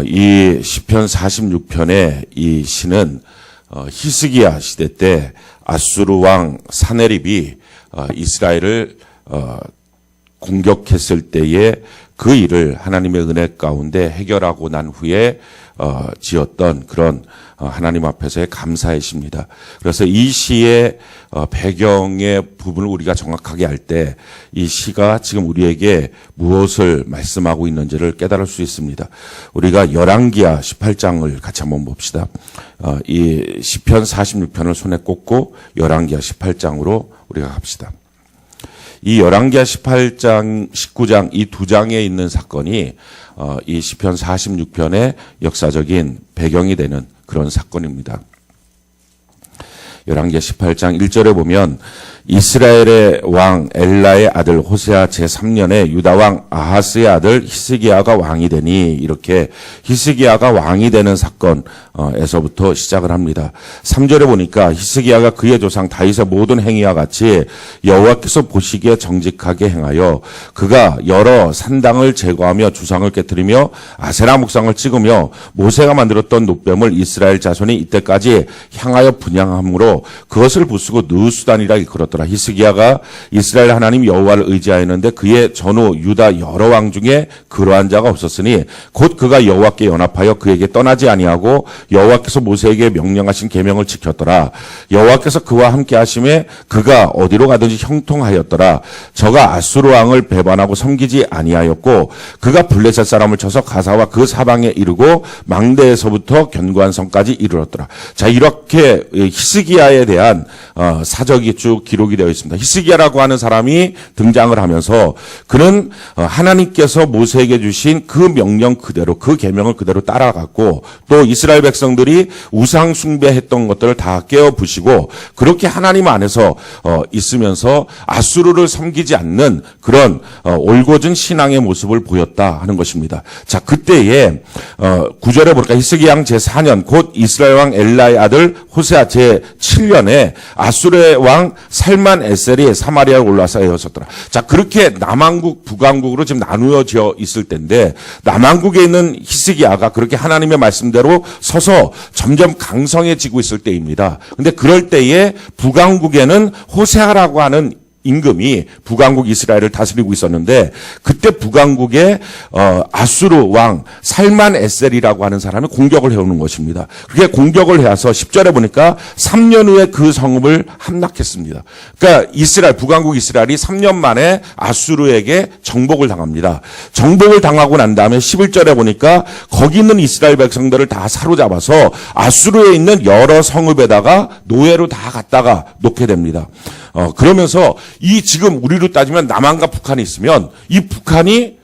이 시편 46편의 이 시는 히스기야 시대 때 아수르 왕 사네립이 이스라엘을 공격했을 때에 그 일을 하나님의 은혜 가운데 해결하고 난 후에 지었던 그런 하나님 앞에서의 감사의 시입니다. 그래서 이 시의 배경의 부분을 우리가 정확하게 알 때 이 시가 지금 우리에게 무엇을 말씀하고 있는지를 깨달을 수 있습니다. 우리가 열왕기하 18장을 같이 한번 봅시다. 이 시편 46편을 손에 꽂고 열왕기하 18장으로 우리가 갑시다. 이 열왕기하 18장, 19장 이 두 장에 있는 사건이 이 시편 46편의 역사적인 배경이 되는 그런 사건입니다. 열왕기하 18장 1절에 보면 이스라엘의 왕 엘라의 아들 호세아 제3년에 유다 왕 아하스의 아들 히스기야가 왕이 되니, 이렇게 히스기야가 왕이 되는 사건에서부터 시작을 합니다. 3절에 보니까 히스기야가 그의 조상 다윗의 모든 행위와 같이 여호와께서 보시기에 정직하게 행하여 그가 여러 산당을 제거하며 주상을 깨뜨리며 아세라 목상을 찍으며 모세가 만들었던 놋뱀을 이스라엘 자손이 이때까지 향하여 분향함으로 그것을 부수고 느수단이라 일컬었더라. 히스기야가 이스라엘 하나님 여호와를 의지하였는데 그의 전후 유다 여러 왕 중에 그러한 자가 없었으니 곧 그가 여호와께 연합하여 그에게 떠나지 아니하고 여호와께서 모세에게 명령하신 계명을 지켰더라. 여호와께서 그와 함께 하심에 그가 어디로 가든지 형통하였더라. 저가 아수르 왕을 배반하고 섬기지 아니하였고 그가 블레셋 사람을 쳐서 가사와 그 사방에 이르고 망대에서부터 견고한 성까지 이르렀더라. 자, 이렇게 히스기야에 대한 사적이 쭉 기록이 되어 있습니다. 히스기야라고 하는 사람이 등장을 하면서 그는 하나님께서 모세에게 주신 그 명령 그대로, 그 계명을 그대로 따라갔고, 또 이스라엘 백성들이 우상 숭배했던 것들을 다 깨어 부시고 그렇게 하나님 안에서 있으면서 아수르를 섬기지 않는 그런 올곧은 신앙의 모습을 보였다 하는 것입니다. 자, 그때에 9절에 보니까 히스기야 왕 제4년 곧 이스라엘 왕 엘라의 아들 호세아 제7년에 아수르의 왕 살만 에셀이 사마리아에 올라서 에었었더라. 자, 그렇게 남왕국 북왕국으로 지금 나누어져 있을 때인데 남왕국에 있는 히스기야가 그렇게 하나님의 말씀대로 서서 점점 강성해지고 있을 때입니다. 근데 그럴 때에 북왕국에는 호세아라고 하는 임금이 북왕국 이스라엘을 다스리고 있었는데 그때 북왕국의 아수르 왕 살만 에셀이라고 하는 사람이 공격을 해오는 것입니다. 그게 공격을 해와서 10절에 보니까 3년 후에 그 성읍을 함락했습니다. 그러니까 이스라엘, 북왕국 이스라엘이 3년 만에 아수르에게 정복을 당합니다. 정복을 당하고 난 다음에 11절에 보니까 거기 있는 이스라엘 백성들을 다 사로잡아서 아수르에 있는 여러 성읍에다가 노예로 다 갖다가 놓게 됩니다. 그러면서 이 지금 우리로 따지면 남한과 북한이 있으면 이 북한이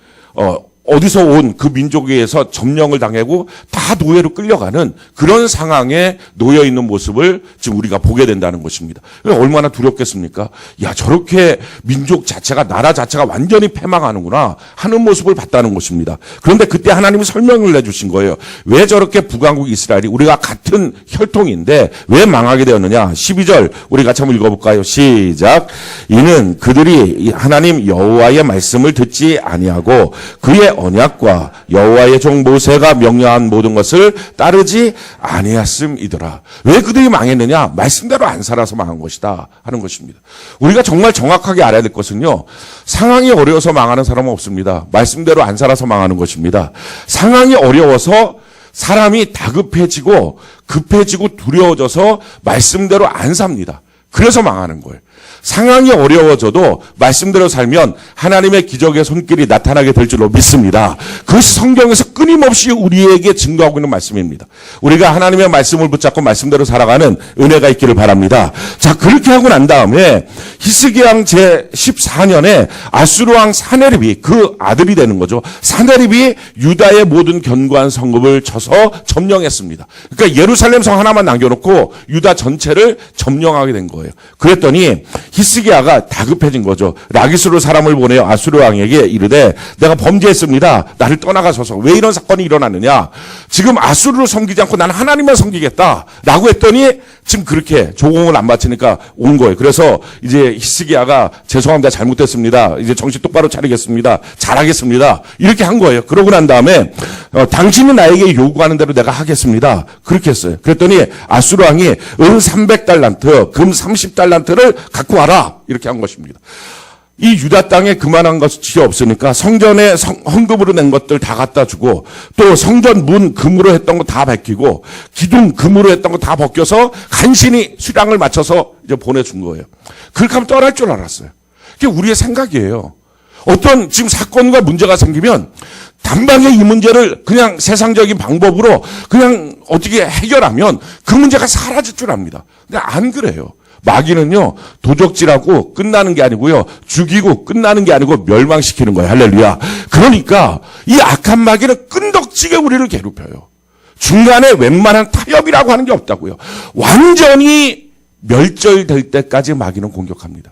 어디서 온 그 민족에 의해서 점령을 당하고 다 노예로 끌려가는 그런 상황에 놓여 있는 모습을 지금 우리가 보게 된다는 것입니다. 얼마나 두렵겠습니까? 야, 저렇게 민족 자체가, 나라 자체가 완전히 패망하는구나 하는 모습을 봤다는 것입니다. 그런데 그때 하나님이 설명을 내주신 거예요. 왜 저렇게 북왕국 이스라엘이 우리가 같은 혈통인데 왜 망하게 되었느냐. 12절 우리 같이 한번 읽어볼까요? 시작. 이는 그들이 하나님 여호와의 말씀을 듣지 아니하고 그의 언약과 여호와의 종 모세가 명령한 모든 것을 따르지 아니하음이더라. 왜 그들이 망했느냐? 말씀대로 안 살아서 망한 것이다 하는 것입니다. 우리가 정말 정확하게 알아야 될 것은요, 상황이 어려워서 망하는 사람은 없습니다. 말씀대로 안 살아서 망하는 것입니다. 상황이 어려워서 사람이 다급해지고 급해지고 두려워져서 말씀대로 안 삽니다. 그래서 망하는 거예요. 상황이 어려워져도 말씀대로 살면 하나님의 기적의 손길이 나타나게 될 줄로 믿습니다. 그것이 성경에서 끊임없이 우리에게 증거하고 있는 말씀입니다. 우리가 하나님의 말씀을 붙잡고 말씀대로 살아가는 은혜가 있기를 바랍니다. 자, 그렇게 하고 난 다음에 히스기야 왕 제14년에 아수르 왕 사네립이 그 아들이 되는 거죠. 사네립이 유다의 모든 견고한 성읍을 쳐서 점령했습니다. 그러니까 예루살렘 성 하나만 남겨놓고 유다 전체를 점령하게 된 거예요. 그랬더니 히스기야가 다급해진 거죠. 라기스로 사람을 보내어 아수르 왕에게 이르되 내가 범죄했습니다. 나를 떠나가소서. 왜 이런 사건이 일어났느냐. 지금 아수르를 섬기지 않고 나는 하나님만 섬기겠다. 라고 했더니 지금 그렇게 조공을 안 바치니까 온 거예요. 그래서 이제 히스기야가 죄송합니다. 잘못했습니다. 이제 정신 똑바로 차리겠습니다. 잘하겠습니다. 이렇게 한 거예요. 그러고 난 다음에 당신이 나에게 요구하는 대로 내가 하겠습니다. 그렇게 했어요. 그랬더니 아수르 왕이 은 300달란트, 금 30달란트를 갖고 와라. 이렇게 한 것입니다. 이 유다 땅에 그만한 것이 없으니까 성전에 헌금으로 낸 것들 다 갖다 주고 또 성전 문 금으로 했던 거 다 벗기고 기둥 금으로 했던 거 다 벗겨서 간신히 수량을 맞춰서 이제 보내준 거예요. 그렇게 하면 떠날 줄 알았어요. 그게 우리의 생각이에요. 어떤 지금 사건과 문제가 생기면 단방에 이 문제를 그냥 세상적인 방법으로 그냥 어떻게 해결하면 그 문제가 사라질 줄 압니다. 근데 안 그래요. 마귀는요, 도적질하고 끝나는 게 아니고요, 죽이고 끝나는 게 아니고 멸망시키는 거예요. 할렐루야. 그러니까 이 악한 마귀는 끈덕지게 우리를 괴롭혀요. 중간에 웬만한 타협이라고 하는 게 없다고요. 완전히 멸절될 때까지 마귀는 공격합니다.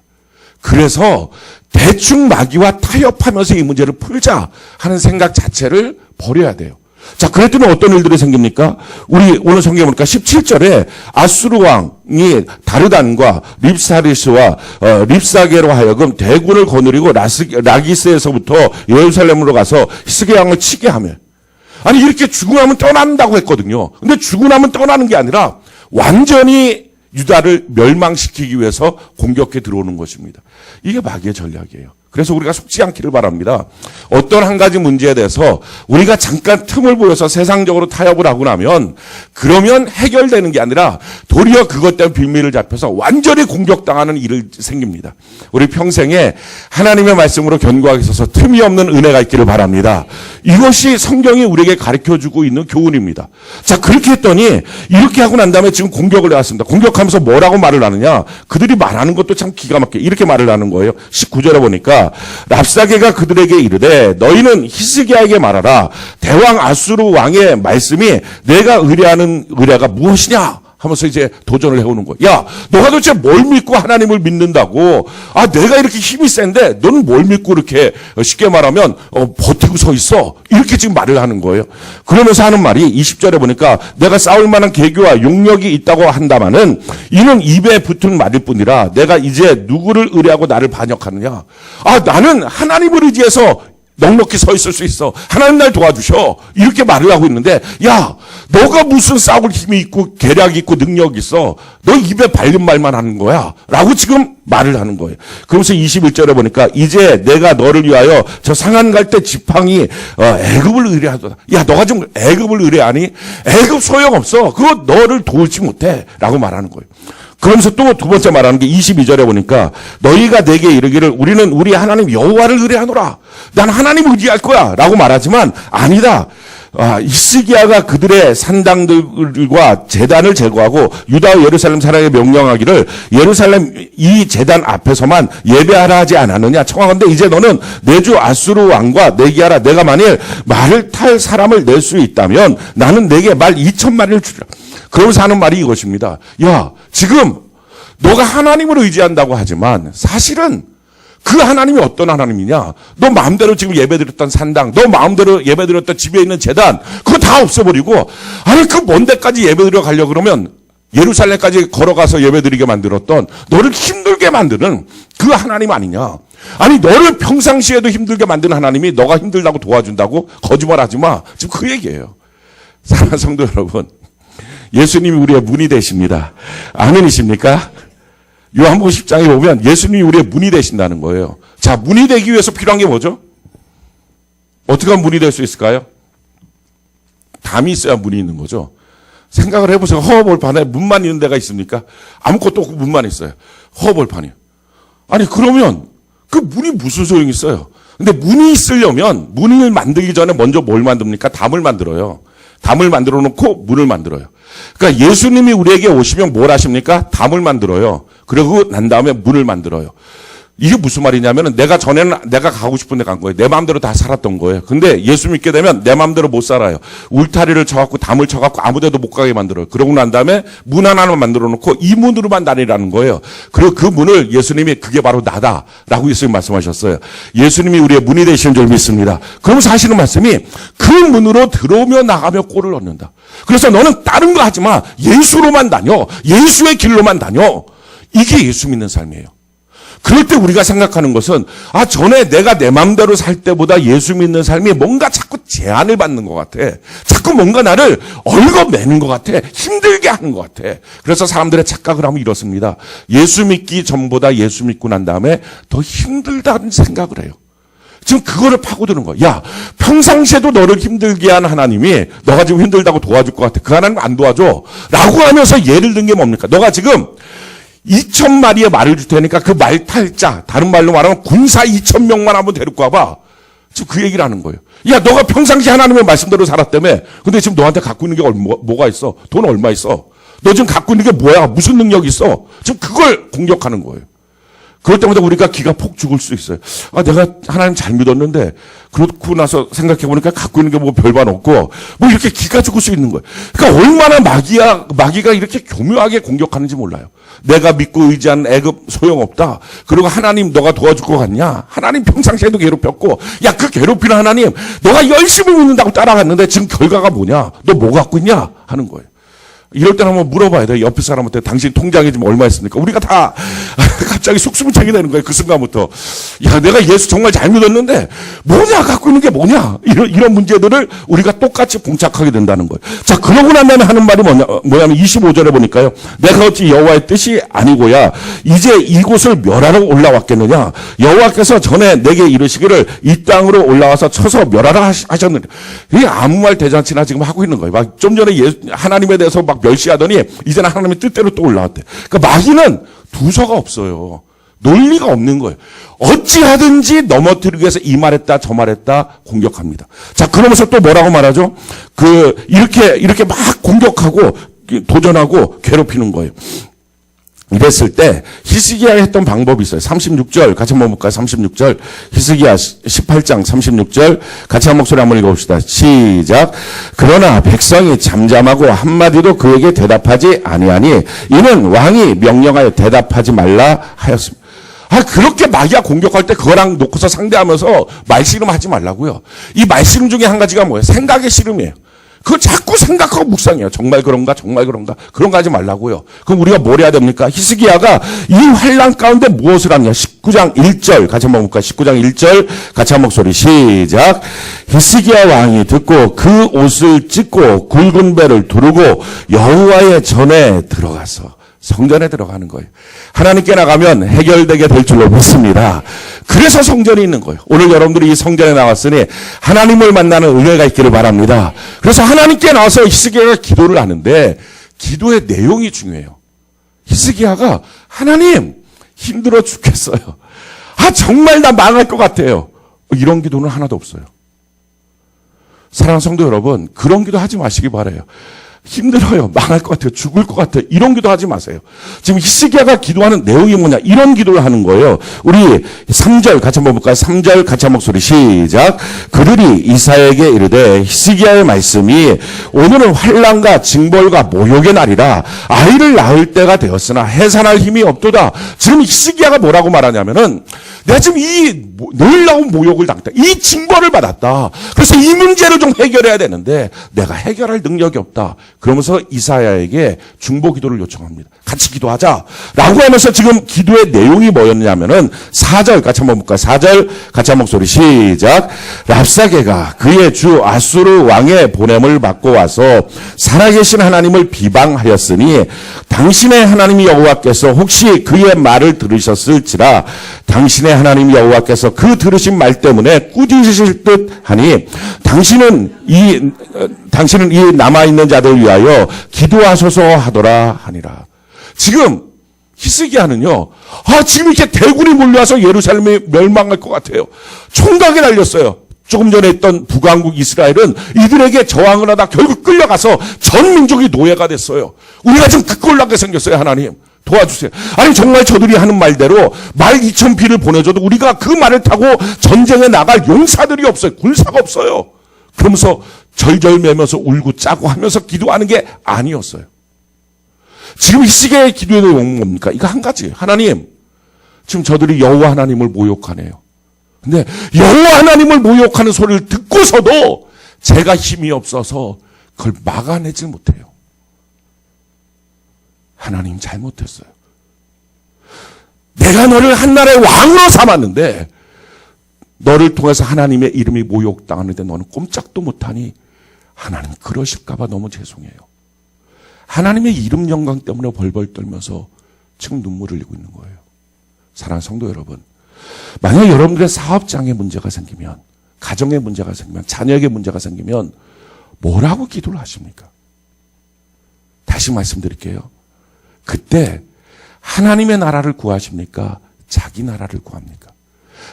그래서 대충 마귀와 타협하면서 이 문제를 풀자 하는 생각 자체를 버려야 돼요. 자, 그랬더니 어떤 일들이 생깁니까? 우리 오늘 성경에 보니까 17절에 아수르 왕이 다르단과 립사리스와 립사게로 하여금 대군을 거느리고 라기스에서부터 예루살렘으로 가서 히스기야 왕을 치게 하며, 아니 이렇게 죽고 나면 떠난다고 했거든요. 근데 죽고 나면 떠나는 게 아니라 완전히 유다를 멸망시키기 위해서 공격해 들어오는 것입니다. 이게 마귀의 전략이에요. 그래서 우리가 속지 않기를 바랍니다. 어떤 한 가지 문제에 대해서 우리가 잠깐 틈을 보여서 세상적으로 타협을 하고 나면 그러면 해결되는 게 아니라 도리어 그것 때문에 빌미를 잡혀서 완전히 공격당하는 일이 생깁니다. 우리 평생에 하나님의 말씀으로 견고하게 서서 틈이 없는 은혜가 있기를 바랍니다. 이것이 성경이 우리에게 가르쳐주고 있는 교훈입니다. 자, 그렇게 했더니 이렇게 하고 난 다음에 지금 공격을 해왔습니다. 공격하면서 뭐라고 말을 하느냐. 그들이 말하는 것도 참 기가 막히게 이렇게 말을 하는 거예요. 19절에 보니까 랍사게가 그들에게 이르되 너희는 히스기야에게 말하라. 대왕 아수르 왕의 말씀이 내가 의뢰하는 의뢰가 무엇이냐 하면서 이제 도전을 해오는 거예요. 야, 너가 도대체 뭘 믿고 하나님을 믿는다고? 아, 내가 이렇게 힘이 센데 너는 뭘 믿고 이렇게 쉽게 말하면 버티고 서 있어? 이렇게 지금 말을 하는 거예요. 그러면서 하는 말이 20절에 보니까 내가 싸울 만한 계교와 용력이 있다고 한다마는 이는 입에 붙은 말일 뿐이라 내가 이제 누구를 의뢰하고 나를 반역하느냐? 아, 나는 하나님을 의지해서 넉넉히 서 있을 수 있어. 하나님 날 도와주셔. 이렇게 말을 하고 있는데, 야, 너가 무슨 싸울 힘이 있고 계략이 있고 능력이 있어. 너 입에 발린 말만 하는 거야. 라고 지금 말을 하는 거예요. 그러면서 21절에 보니까 이제 내가 너를 위하여 저 상한 갈 때 지팡이 애굽을 의뢰하더라. 야, 너가 지금 애굽을 의뢰하니? 애굽 소용없어. 그거 너를 도울지 못해. 라고 말하는 거예요. 그러면서 또 두 번째 말하는 게 22절에 보니까 너희가 내게 이르기를 우리는 우리 하나님 여호와를 의뢰하노라. 난 하나님을 의지할 거야. 라고 말하지만 아니다. 히스기야가 그들의 산당들과 제단을 제거하고 유다와 예루살렘 사람에게 명령하기를 예루살렘 이 제단 앞에서만 예배하라 하지 않았느냐. 청하건대 이제 너는 내 주 아수르 왕과 내게 하라. 내가 만일 말을 탈 사람을 낼 수 있다면 나는 내게 말 2,000마리를 주리라. 그러면서 하는 말이 이것입니다. 야, 지금 너가 하나님을 의지한다고 하지만 사실은 그 하나님이 어떤 하나님이냐? 너 마음대로 지금 예배드렸던 산당, 너 마음대로 예배드렸던 집에 있는 제단, 그거 다 없애버리고, 아니 그 먼 데까지 예배드려 가려고 그러면 예루살렘까지 걸어가서 예배드리게 만들었던 너를 힘들게 만드는 그 하나님 아니냐? 아니 너를 평상시에도 힘들게 만드는 하나님이 너가 힘들다고 도와준다고? 거짓말하지 마. 지금 그 얘기예요. 사랑하는 성도 여러분, 예수님이 우리의 문이 되십니다. 아멘이십니까? 요한복음 10장에 보면 예수님이 우리의 문이 되신다는 거예요. 자, 문이 되기 위해서 필요한 게 뭐죠? 어떻게 하면 문이 될 수 있을까요? 담이 있어야 문이 있는 거죠. 생각을 해보세요. 허허벌판에 문만 있는 데가 있습니까? 아무것도 없고 문만 있어요. 허허벌판이요. 아니 그러면 그 문이 무슨 소용이 있어요? 근데 문이 있으려면 문을 만들기 전에 먼저 뭘 만듭니까? 담을 만들어요. 담을 만들어 놓고 문을 만들어요. 그러니까 예수님이 우리에게 오시면 뭘 하십니까? 담을 만들어요. 그리고 난 다음에 문을 만들어요. 이게 무슨 말이냐면은 전에는 내가 가고 싶은 데 간 거예요. 내 마음대로 다 살았던 거예요. 근데 예수 믿게 되면 내 마음대로 못 살아요. 울타리를 쳐갖고 담을 쳐갖고 아무 데도 못 가게 만들어요. 그러고 난 다음에 문 하나만 만들어 놓고 이 문으로만 다니라는 거예요. 그리고 그 문을 예수님이 그게 바로 나다라고 예수님 말씀하셨어요. 예수님이 우리의 문이 되시는 줄 믿습니다. 그러면서 하시는 말씀이 그 문으로 들어오며 나가며 꼴을 얻는다. 그래서 너는 다른 거 하지 마. 예수로만 다녀. 예수의 길로만 다녀. 이게 예수 믿는 삶이에요. 그럴 때 우리가 생각하는 것은 전에 내가 내 마음대로 살 때보다 예수 믿는 삶이 뭔가 자꾸 제한을 받는 것 같아. 자꾸 뭔가 나를 얽어매는 것 같아. 힘들게 하는 것 같아. 그래서 사람들의 착각을 하면 이렇습니다. 예수 믿기 전보다 예수 믿고 난 다음에 더 힘들다는 생각을 해요. 지금 그거를 파고드는 거야. 야, 평상시에도 너를 힘들게 한 하나님이 너가 지금 힘들다고 도와줄 것 같아. 그 하나님 안 도와줘. 라고 하면서 예를 든 게 뭡니까? 너가 지금 2,000마리의 말을 줄 테니까 그 말 탈자, 다른 말로 말하면 군사 2,000명만 한번 데리고 와봐. 지금 그 얘기를 하는 거예요. 야, 너가 평상시 하나님의 말씀대로 살았다며. 근데 지금 너한테 갖고 있는 게 뭐가 있어? 돈 얼마 있어? 너 지금 갖고 있는 게 뭐야? 무슨 능력이 있어? 지금 그걸 공격하는 거예요. 그럴 때마다 우리가 기가 폭 죽을 수 있어요. 내가 하나님 잘 믿었는데, 그렇고 나서 생각해보니까 갖고 있는 게 뭐 별반 없고, 뭐 이렇게 기가 죽을 수 있는 거예요. 그러니까 얼마나 마귀가 이렇게 교묘하게 공격하는지 몰라요. 내가 믿고 의지한 애굽 소용없다. 그리고 하나님 너가 도와줄 것 같냐? 하나님 평상시에도 괴롭혔고, 야, 그 괴롭히는 하나님, 너가 열심히 믿는다고 따라갔는데 지금 결과가 뭐냐? 너 뭐 갖고 있냐? 하는 거예요. 이럴 때는 한번 물어봐야 돼요. 옆에 사람한테 당신 통장에 지금 얼마 있습니까? 우리가 다 갑자기 속수무책이 되는 거예요. 그 순간부터. 야, 내가 예수 정말 잘 믿었는데 뭐냐? 갖고 있는 게 뭐냐? 이런 문제들을 우리가 똑같이 봉착하게 된다는 거예요. 자, 그러고 난 다음에 하는 말이 뭐냐면 25절에 보니까요. 내가 어찌 여호와의 뜻이 아니고야 이제 이곳을 멸하러 올라왔겠느냐? 여호와께서 전에 내게 이르시기를 이 땅으로 올라와서 쳐서 멸하라 하셨는데 이게 아무 말 대잔치나 지금 하고 있는 거예요. 막 좀 전에 하나님에 대해서 막 멸시하더니 이제는 하나님의 뜻대로 또 올라왔대. 그러니까 마귀는 두서가 없어요. 논리가 없는 거예요. 어찌하든지 넘어뜨리기 위해서 이 말했다 저 말했다 공격합니다. 자, 그러면서 또 뭐라고 말하죠? 이렇게 막 공격하고 도전하고 괴롭히는 거예요. 이랬을 때 히스기야가 했던 방법이 있어요. 36절 같이 한번 볼까요? 36절 히스기야 18장 36절 같이 한 목소리 한번 읽어봅시다. 시작. 그러나 백성이 잠잠하고 한마디도 그에게 대답하지 아니하니 이는 왕이 명령하여 대답하지 말라 하였습니다. 그렇게 마귀가 공격할 때 그거랑 놓고서 상대하면서 말씨름하지 말라고요. 이 말씨름 중에 한 가지가 뭐예요? 생각의 씨름이에요. 그거 자꾸 생각하고 묵상해요. 정말 그런가? 정말 그런가? 그런 거 하지 말라고요. 그럼 우리가 뭘 해야 됩니까? 히스기야가 이 환란 가운데 무엇을 하느냐? 19장 1절 같이 한번 볼까요? 19장 1절 같이 한 목소리 시작. 히스기야 왕이 듣고 그 옷을 찢고 굵은 배를 두르고 여호와의 전에 들어가서 성전에 들어가는 거예요. 하나님께 나가면 해결되게 될 줄로 믿습니다. 그래서 성전이 있는 거예요. 오늘 여러분들이 이 성전에 나왔으니 하나님을 만나는 은혜가 있기를 바랍니다. 그래서 하나님께 나와서 히스기야가 기도를 하는데 기도의 내용이 중요해요. 히스기야가 하나님 힘들어 죽겠어요. 정말 나 망할 것 같아요. 이런 기도는 하나도 없어요. 사랑하는 성도 여러분, 그런 기도 하지 마시기 바라요. 힘들어요. 망할 것 같아요. 죽을 것 같아요. 이런 기도 하지 마세요. 지금 히스기야가 기도하는 내용이 뭐냐? 이런 기도를 하는 거예요. 우리 3절 같이 한번 볼까요? 3절 같이 한 목소리 시작. 그들이 이사야에게 이르되 히스기야의 말씀이 오늘은 환난과 징벌과 모욕의 날이라 아이를 낳을 때가 되었으나 해산할 힘이 없도다. 지금 히스기야가 뭐라고 말하냐면은 내가 지금 이 놀라운 모욕을 당했다. 이 징벌을 받았다. 그래서 이 문제를 좀 해결해야 되는데 내가 해결할 능력이 없다. 그러면서 이사야에게 중보 기도를 요청합니다. 같이 기도하자. 라고 하면서 지금 기도의 내용이 뭐였냐면은 4절 같이 한번 볼까요? 4절 같이 한 목소리 시작. 랍사게가 그의 주 아수르 왕의 보냄을 받고 와서 살아계신 하나님을 비방하였으니 당신의 하나님 여호와께서 혹시 그의 말을 들으셨을지라 당신의 하나님 여호와께서 그 들으신 말 때문에 꾸짖으실 듯 하니 당신은 이 남아있는 자들 위하여 기도하소서 하더라 하니라. 지금 히스기야는요. 지금 이렇게 대군이 몰려와서 예루살렘이 멸망할 것 같아요. 총각에 달렸어요. 조금 전에 있던 북왕국 이스라엘은 이들에게 저항을 하다 결국 끌려가서 전 민족이 노예가 됐어요. 우리가 지금 듣고 올라게 생겼어요. 하나님. 도와주세요. 아니 정말 저들이 하는 말대로 말 2,000피를 보내줘도 우리가 그 말을 타고 전쟁에 나갈 용사들이 없어요. 군사가 없어요. 그러면서 절절매면서 울고 짜고 하면서 기도하는 게 아니었어요. 지금 히스기야의 기도의 내용은 뭡니까? 이거 한 가지예요. 하나님, 지금 저들이 여호와 하나님을 모욕하네요. 근데 여호와 하나님을 모욕하는 소리를 듣고서도 제가 힘이 없어서 그걸 막아내질 못해요. 하나님 잘못했어요. 내가 너를 한 나라의 왕으로 삼았는데 너를 통해서 하나님의 이름이 모욕당하는데 너는 꼼짝도 못하니 하나님 그러실까 봐 너무 죄송해요. 하나님의 이름 영광 때문에 벌벌 떨면서 지금 눈물을 흘리고 있는 거예요. 사랑하는 성도 여러분, 만약 여러분들의 사업장에 문제가 생기면, 가정에 문제가 생기면, 자녀에게 문제가 생기면 뭐라고 기도를 하십니까? 다시 말씀드릴게요. 그때 하나님의 나라를 구하십니까? 자기 나라를 구합니까?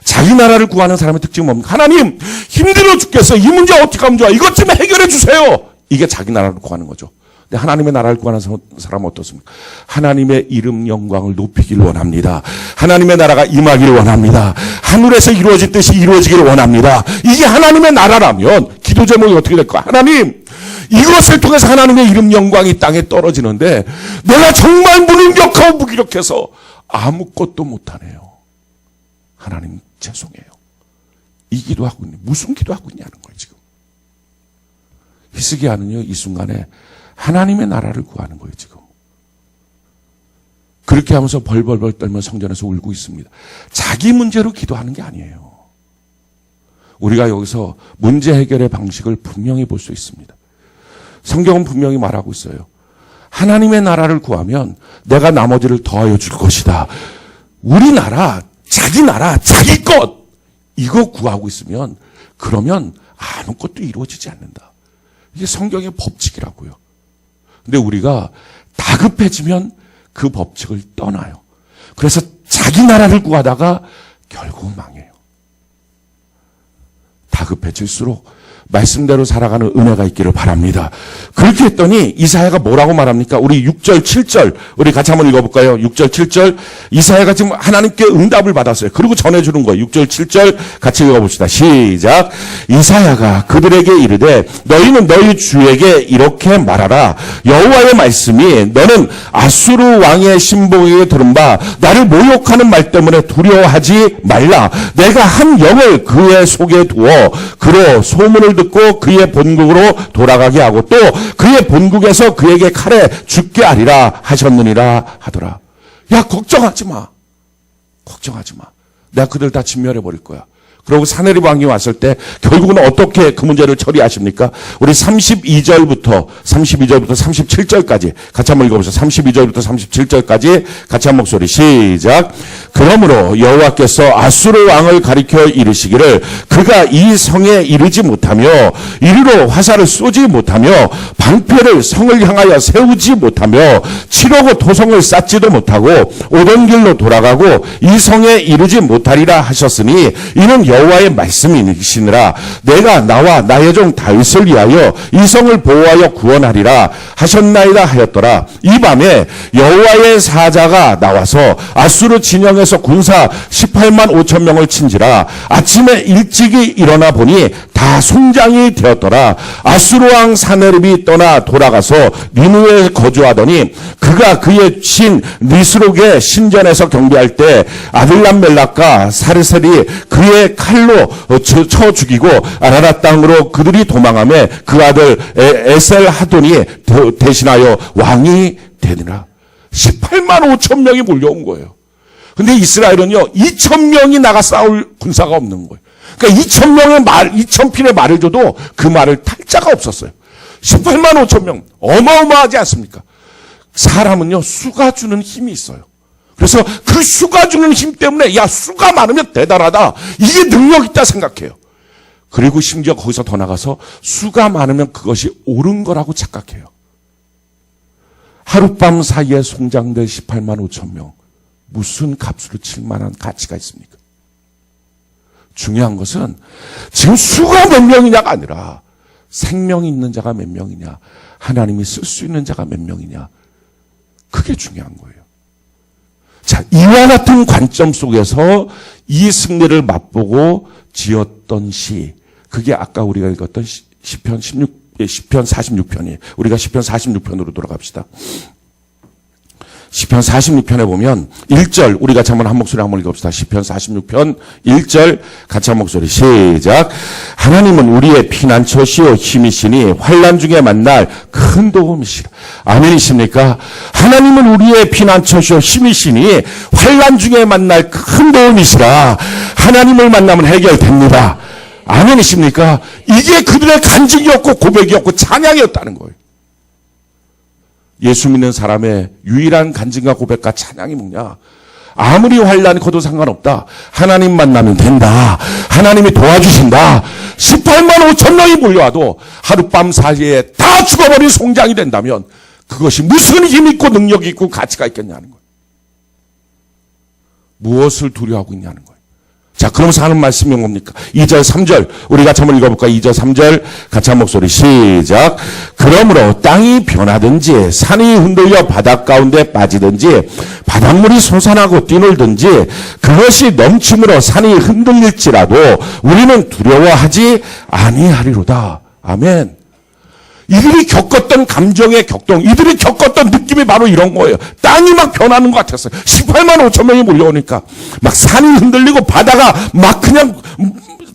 자기 나라를 구하는 사람의 특징은 뭡니까? 하나님 힘들어 죽겠어요. 이 문제 어떻게 하면 좋아? 이것 좀 해결해 주세요. 이게 자기 나라를 구하는 거죠. 근데 하나님의 나라를 구하는 사람은 어떻습니까? 하나님의 이름 영광을 높이기를 원합니다. 하나님의 나라가 임하기를 원합니다. 하늘에서 이루어진 뜻이 이루어지기를 원합니다. 이게 하나님의 나라라면 기도 제목이 어떻게 될까? 하나님, 이것을 통해서 하나님의 이름 영광이 땅에 떨어지는데 내가 정말 무능력하고 무기력해서 아무것도 못하네요. 하나님 죄송해요. 이 기도하고 있네. 무슨 기도하고 있냐는 거예요 지금. 히스기야는요 이 순간에 하나님의 나라를 구하는 거예요 지금. 그렇게 하면서 벌벌벌 떨며 성전에서 울고 있습니다. 자기 문제로 기도하는 게 아니에요. 우리가 여기서 문제 해결의 방식을 분명히 볼 수 있습니다. 성경은 분명히 말하고 있어요. 하나님의 나라를 구하면 내가 나머지를 더하여 줄 것이다. 우리나라, 자기 나라, 자기 것 이거 구하고 있으면 그러면 아무것도 이루어지지 않는다. 이게 성경의 법칙이라고요. 근데 우리가 다급해지면 그 법칙을 떠나요. 그래서 자기 나라를 구하다가 결국 망해요. 다급해질수록 말씀대로 살아가는 은혜가 있기를 바랍니다. 그렇게 했더니 이사야가 뭐라고 말합니까? 우리 6절, 7절 우리 같이 한번 읽어볼까요? 6절, 7절 이사야가 지금 하나님께 응답을 받았어요. 그리고 전해주는 거예요. 6절, 7절 같이 읽어봅시다. 시작. 이사야가 그들에게 이르되 너희는 너희 주에게 이렇게 말하라. 여호와의 말씀이 너는 아수르 왕의 신복에게 들은 바 나를 모욕하는 말 때문에 두려워하지 말라. 내가 한 영을 그의 속에 두어 그로 소문을 듣고 그의 본국으로 돌아가게 하고 또 그의 본국에서 그에게 칼에 죽게 하리라 하셨느니라 하더라. 야 걱정하지 마. 걱정하지 마. 내가 그들 다 진멸해 버릴 거야. 그리고 사네립 왕이 왔을 때 결국은 어떻게 그 문제를 처리하십니까? 우리 32절부터 37절까지 같이 한번 읽어보세요. 32절부터 37절까지 같이 한 목소리 시작. 그러므로 여호와께서 아수르 왕을 가리켜 이르시기를 그가 이 성에 이르지 못하며 이리로 화살을 쏘지 못하며 방패를 성을 향하여 세우지 못하며 치려고 도성을 쌓지도 못하고 오던 길로 돌아가고 이 성에 이르지 못하리라 하셨으니 이는 여호와의 말씀이시니라. 내가 나와 나의 종 다윗을 위하여 이 성을 보호하여 구원하리라 하셨나이다 하였더라. 이 밤에 여호와의 사자가 나와서 아수르 진영에서 군사 18만 5천 명을 친지라. 아침에 일찍이 일어나 보니 다 송장이 되었더라. 아수르 왕 사네립이 떠나 돌아가서 니느웨에 거주하더니 그가 그의 신 니스록의 신전에서 경배할 때 아들람멜락과 사르셀이 그의 칼로 쳐 죽이고 아라랏 땅으로 그들이 도망하며 그 아들 에셀하돈이 대신하여 왕이 되니라. 18만 5천 명이 몰려온 거예요. 근데 이스라엘은요 2천 명이 나가 싸울 군사가 없는 거예요. 그러니까 2천 명의 2,000필의 말을 줘도 그 말을 탈 자가 없었어요. 18만 5천 명 어마어마하지 않습니까? 사람은요 수가 주는 힘이 있어요. 그래서 그 수가 주는 힘 때문에 야 수가 많으면 대단하다. 이게 능력 있다 생각해요. 그리고 심지어 거기서 더 나가서 수가 많으면 그것이 옳은 거라고 착각해요. 하룻밤 사이에 송장될 18만 5천 명. 무슨 값으로 칠 만한 가치가 있습니까? 중요한 것은 지금 수가 몇 명이냐가 아니라 생명이 있는 자가 몇 명이냐, 하나님이 쓸 수 있는 자가 몇 명이냐, 그게 중요한 거예요. 자, 이와 같은 관점 속에서 이 승리를 맛보고 지었던 시, 그게 아까 우리가 읽었던 시편 46편이에요. 우리가 시편 46편으로 돌아갑시다. 시편 46편에 보면 1절 우리 같이 한번 한 목소리 한번 읽읍시다. 시편 46편 1절 같이 한 목소리 시작. 하나님은 우리의 피난처시오 힘이시니 환난 중에 만날 큰 도움이시라. 아멘이십니까? 하나님은 우리의 피난처시오 힘이시니 환난 중에 만날 큰 도움이시라. 하나님을 만나면 해결됩니다. 아멘이십니까? 이게 그들의 간증이었고 고백이었고 찬양이었다는 거예요. 예수 믿는 사람의 유일한 간증과 고백과 찬양이 뭐냐? 아무리 환난이 커도 상관없다. 하나님 만나면 된다. 하나님이 도와주신다. 18만 5천 명이 몰려와도 하룻밤 사이에 다 죽어버린 송장이 된다면 그것이 무슨 힘 있고 능력이 있고 가치가 있겠냐는 거예요. 무엇을 두려워하고 있냐는 거예요. 자, 그러면서 하는 말씀이 뭡니까? 2절, 3절. 우리 같이 한번 읽어볼까요? 2절, 3절. 같이 한 목소리 시작. 그러므로 땅이 변하든지 산이 흔들려 바닷 가운데 빠지든지 바닷물이 솟아나고 뛰놀든지 그것이 넘침으로 산이 흔들릴지라도 우리는 두려워하지 아니하리로다. 아멘. 이들이 겪었던 감정의 격동, 이들이 겪었던 느낌이 바로 이런 거예요. 땅이 막 변하는 것 같았어요. 18만 5천 명이 몰려오니까 막 산이 흔들리고 바다가 막 그냥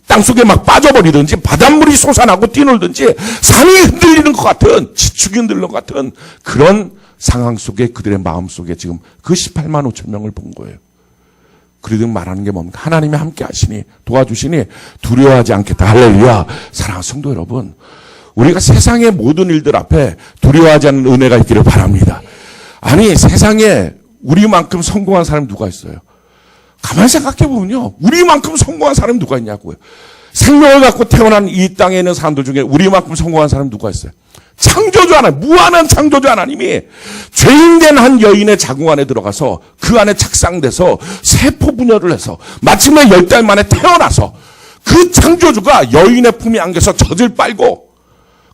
땅속에 막 빠져버리든지 바닷물이 솟아나고 뛰놀든지 산이 흔들리는 것 같은, 지축이 흔들리는 것 같은 그런 상황 속에 그들의 마음 속에 지금 그 18만 5천 명을 본 거예요. 그들이 말하는 게 뭡니까? 하나님이 함께 하시니 도와주시니 두려워하지 않겠다. 할렐루야. 사랑하는 성도 여러분, 우리가 세상의 모든 일들 앞에 두려워하지 않는 은혜가 있기를 바랍니다. 아니, 세상에 우리만큼 성공한 사람이 누가 있어요? 가만히 생각해 보면요, 우리만큼 성공한 사람이 누가 있냐고요. 생명을 갖고 태어난 이 땅에 있는 사람들 중에 우리만큼 성공한 사람이 누가 있어요? 창조주 하나님, 무한한 창조주 하나님이 죄인된 한 여인의 자궁 안에 들어가서 그 안에 착상돼서 세포 분열을 해서 마침내 10달 만에 태어나서 그 창조주가 여인의 품에 안겨서 젖을 빨고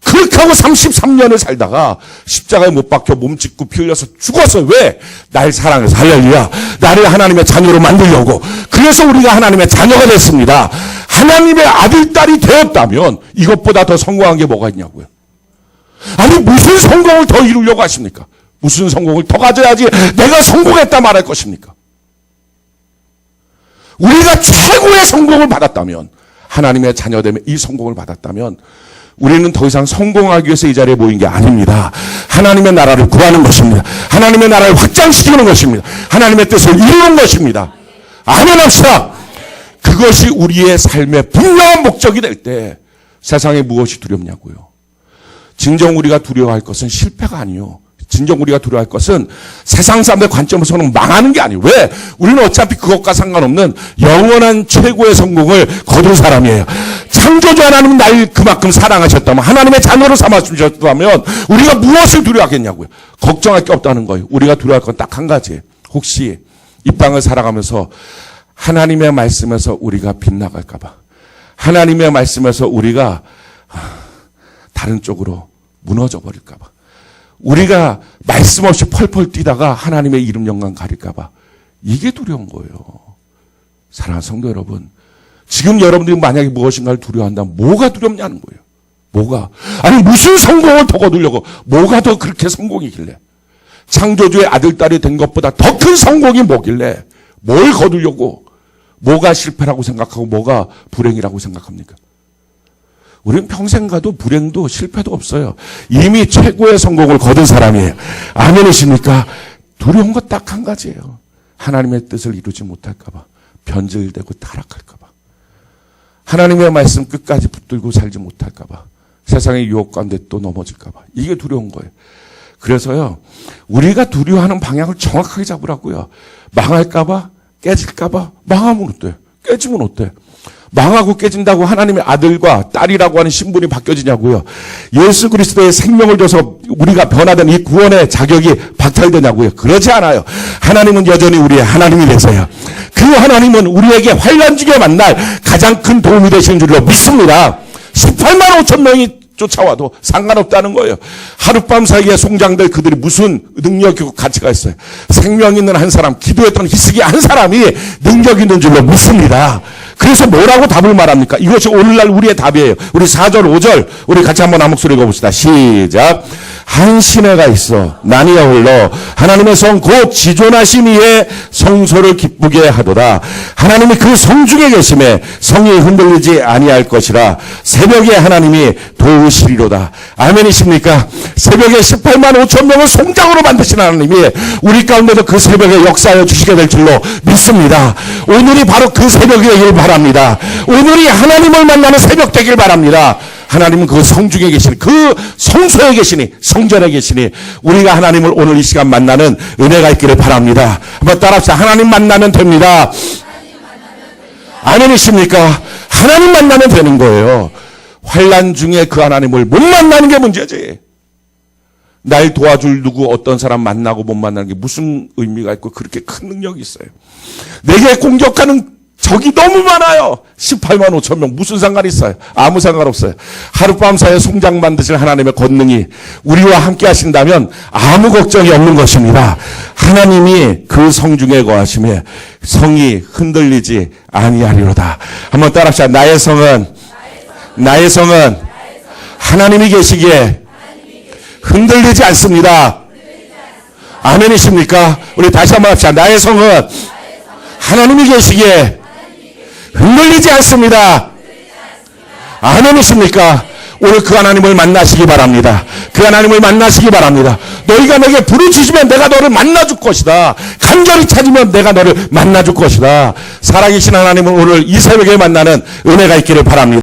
그렇게 하고 33년을 살다가 십자가에 못 박혀 몸짓고 피 흘려서 죽었어요. 왜? 날 사랑해서. 할렐루야. 나를 하나님의 자녀로 만들려고. 그래서 우리가 하나님의 자녀가 됐습니다. 하나님의 아들, 딸이 되었다면 이것보다 더 성공한 게 뭐가 있냐고요. 아니, 무슨 성공을 더 이루려고 하십니까? 무슨 성공을 더 가져야지 내가 성공했다 말할 것입니까? 우리가 최고의 성공을 받았다면, 하나님의 자녀됨의 이 성공을 받았다면 우리는 더 이상 성공하기 위해서 이 자리에 모인 게 아닙니다. 하나님의 나라를 구하는 것입니다. 하나님의 나라를 확장시키는 것입니다. 하나님의 뜻을 이루는 것입니다. 아멘 합시다. 그것이 우리의 삶의 분명한 목적이 될 때 세상에 무엇이 두렵냐고요. 진정 우리가 두려워할 것은 실패가 아니요. 진정 우리가 두려워할 것은 세상 사람들의 관점에서는 망하는 게 아니에요. 왜? 우리는 어차피 그것과 상관없는 영원한 최고의 성공을 거둔 사람이에요. 창조주 하나님은 날 그만큼 사랑하셨다면, 하나님의 자녀로 삼아주셨다면 우리가 무엇을 두려워하겠냐고요. 걱정할 게 없다는 거예요. 우리가 두려워할 건 딱 한 가지예요. 혹시 이 땅을 살아가면서 하나님의 말씀에서 우리가 빗나갈까 봐, 하나님의 말씀에서 우리가 다른 쪽으로 무너져 버릴까 봐, 우리가 말씀 없이 펄펄 뛰다가 하나님의 이름 영광 가릴까 봐, 이게 두려운 거예요. 사랑하는 성도 여러분, 지금 여러분들이 만약에 무엇인가를 두려워한다면 뭐가 두렵냐는 거예요. 뭐가? 아니, 무슨 성공을 더 거두려고, 뭐가 더 그렇게 성공이길래, 창조주의 아들, 딸이 된 것보다 더 큰 성공이 뭐길래 뭘 거두려고, 뭐가 실패라고 생각하고 뭐가 불행이라고 생각합니까? 우리는 평생 가도 불행도 실패도 없어요. 이미 최고의 성공을 거둔 사람이에요. 아멘이십니까? 두려운 것 딱 한 가지예요. 하나님의 뜻을 이루지 못할까 봐, 변질되고 타락할까 봐, 하나님의 말씀 끝까지 붙들고 살지 못할까 봐, 세상의 유혹 가운데 또 넘어질까 봐, 이게 두려운 거예요. 그래서요, 우리가 두려워하는 방향을 정확하게 잡으라고요. 망할까 봐, 깨질까 봐. 망하면 어때? 깨지면 어때? 망하고 깨진다고 하나님의 아들과 딸이라고 하는 신분이 바뀌어지냐고요. 예수 그리스도의 생명을 줘서 우리가 변화된 이 구원의 자격이 박탈되냐고요. 그러지 않아요. 하나님은 여전히 우리의 하나님이 되세요. 그 하나님은 우리에게 환난 중에 만날 가장 큰 도움이 되시는 줄로 믿습니다. 18만 5천 명이 쫓아와도 상관없다는 거예요. 하룻밤 사이에 송장될 그들이 무슨 능력이고 가치가 있어요. 생명 있는 한 사람, 기도했던 히스기야 한 사람이 능력 있는 줄로 믿습니다. 그래서 뭐라고 답을 말합니까? 이것이 오늘날 우리의 답이에요. 우리 4절, 5절 우리 같이 한번 한 목소리 읽어봅시다. 시작. 한 시내가 있어 나니가 홀로 하나님의 성 곧 지존하신 이의 성소를 기쁘게 하도다. 하나님이 그 성 중에 계심에 성이 흔들리지 아니할 것이라. 새벽에 하나님이 도우시리로다. 아멘이십니까? 새벽에 18만 5천 명을 송장으로 만드신 하나님이 우리 가운데도 그 새벽에 역사하여 주시게 될 줄로 믿습니다. 오늘이 바로 그 새벽이 되길 바랍니다. 오늘이 하나님을 만나는 새벽 되길 바랍니다. 하나님은 그 성중에 계시니, 그 성소에 계시니, 성전에 계시니 우리가 하나님을 오늘 이 시간 만나는 은혜가 있기를 바랍니다. 한번 따라합시다. 하나님 만나면 됩니다. 아멘이십니까? 하나님 만나면 되는 거예요. 환난 중에 그 하나님을 못 만나는 게 문제지. 날 도와줄 누구 어떤 사람 만나고 못 만나는 게 무슨 의미가 있고 그렇게 큰 능력이 있어요. 내게 공격하는 적이 너무 많아요. 18만 5천 명 무슨 상관이 있어요? 아무 상관없어요. 하룻밤 사이에 송장 만드실 하나님의 권능이 우리와 함께 하신다면 아무 걱정이 없는 것입니다. 하나님이 그 성중에 거하심에 성이 흔들리지 아니하리로다. 한번 따라합시다. 나의 성은 하나님이 계시기에 흔들리지 않습니다. 아멘이십니까? 우리 다시 한번 합시다. 나의 성은 하나님이 계시기에 흔들리지 않습니다. 아멘이십니까? 오늘 그 하나님을 만나시기 바랍니다. 그 하나님을 만나시기 바랍니다. 너희가 내게 부르짖으면 내가 너를 만나줄 것이다. 간절히 찾으면 내가 너를 만나줄 것이다. 살아계신 하나님을 오늘 이 새벽에 만나는 은혜가 있기를 바랍니다.